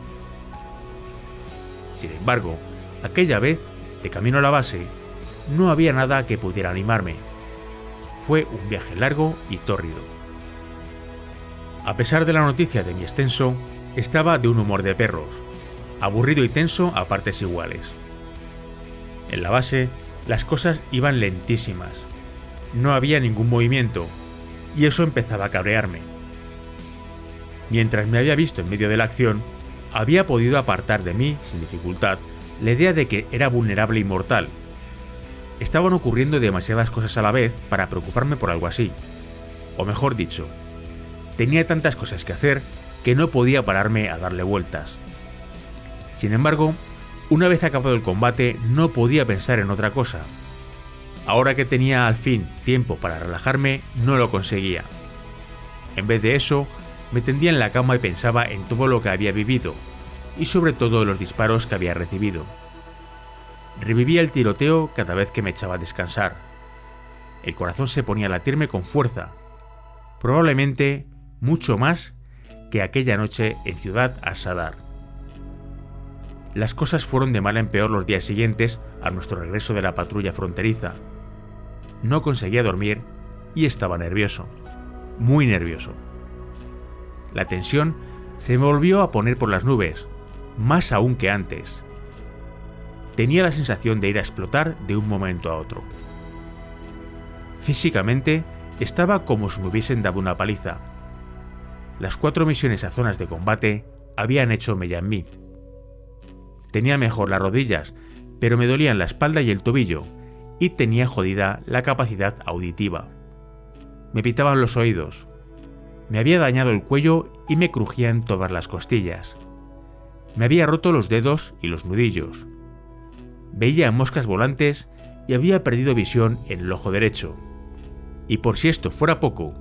S1: Sin embargo, aquella vez, de camino a la base, no había nada que pudiera animarme. Fue un viaje largo y tórrido. A pesar de la noticia de mi ascenso, estaba de un humor de perros, aburrido y tenso a partes iguales. En la base, las cosas iban lentísimas. No había ningún movimiento, y eso empezaba a cabrearme. Mientras me había visto en medio de la acción, había podido apartar de mí, sin dificultad, la idea de que era vulnerable y mortal. Estaban ocurriendo demasiadas cosas a la vez para preocuparme por algo así. O mejor dicho, tenía tantas cosas que hacer que no podía pararme a darle vueltas. Sin embargo, una vez acabado el combate, no podía pensar en otra cosa. Ahora que tenía al fin tiempo para relajarme, no lo conseguía. En vez de eso, me tendía en la cama y pensaba en todo lo que había vivido, y sobre todo los disparos que había recibido. Revivía el tiroteo cada vez que me echaba a descansar. El corazón se ponía a latirme con fuerza, probablemente mucho más que aquella noche en Ciudad As-Sadar. Las cosas fueron de mal en peor los días siguientes a nuestro regreso de la patrulla fronteriza. No conseguía dormir y estaba nervioso, muy nervioso. La tensión se me volvió a poner por las nubes, más aún que antes. Tenía la sensación de ir a explotar de un momento a otro. Físicamente estaba como si me hubiesen dado una paliza. Las 4 misiones a zonas de combate habían hecho mella en mí. Tenía mejor las rodillas, pero me dolían la espalda y el tobillo, y tenía jodida la capacidad auditiva. Me pitaban los oídos. Me había dañado el cuello y me crujían todas las costillas. Me había roto los dedos y los nudillos. Veía moscas volantes y había perdido visión en el ojo derecho. Y por si esto fuera poco,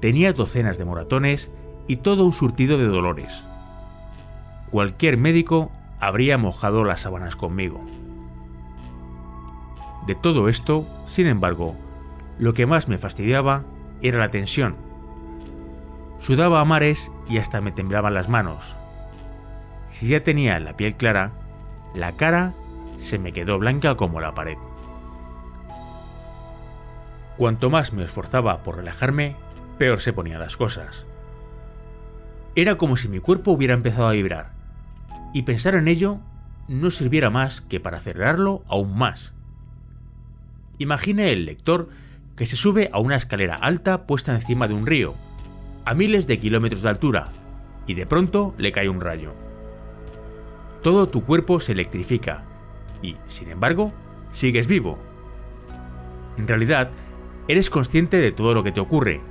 S1: tenía docenas de moratones y todo un surtido de dolores. Cualquier médico habría mojado las sábanas conmigo. De todo esto, sin embargo, lo que más me fastidiaba era la tensión. Sudaba a mares y hasta me temblaban las manos. Si ya tenía la piel clara, la cara se me quedó blanca como la pared. Cuanto más me esforzaba por relajarme, peor se ponían las cosas. Era como si mi cuerpo hubiera empezado a vibrar, y pensar en ello no sirviera más que para acelerarlo aún más. Imagine el lector que se sube a una escalera alta puesta encima de un río, a miles de kilómetros de altura, y de pronto le cae un rayo. Todo tu cuerpo se electrifica, y, sin embargo, sigues vivo. En realidad, eres consciente de todo lo que te ocurre,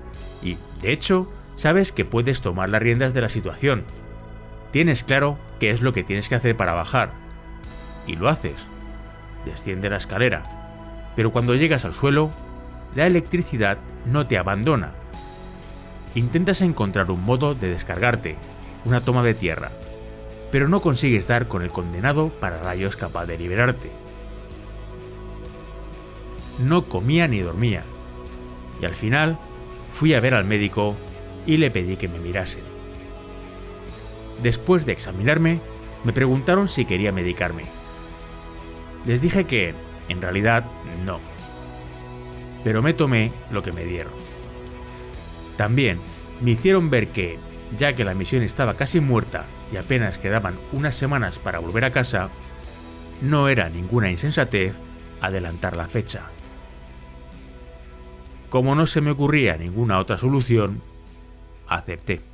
S1: y, de hecho, sabes que puedes tomar las riendas de la situación. Tienes claro qué es lo que tienes que hacer para bajar, y lo haces. Desciende la escalera, pero cuando llegas al suelo, la electricidad no te abandona. Intentas encontrar un modo de descargarte, una toma de tierra, pero no consigues dar con el condenado pararrayos capaz de liberarte. No comía ni dormía, y al final fui a ver al médico y le pedí que me mirasen. Después de examinarme, me preguntaron si quería medicarme. Les dije que, en realidad, no. pero me tomé lo que me dieron. También me hicieron ver que, ya que la misión estaba casi muerta y apenas quedaban unas semanas para volver a casa, no era ninguna insensatez adelantar la fecha. Como no se me ocurría ninguna otra solución, acepté.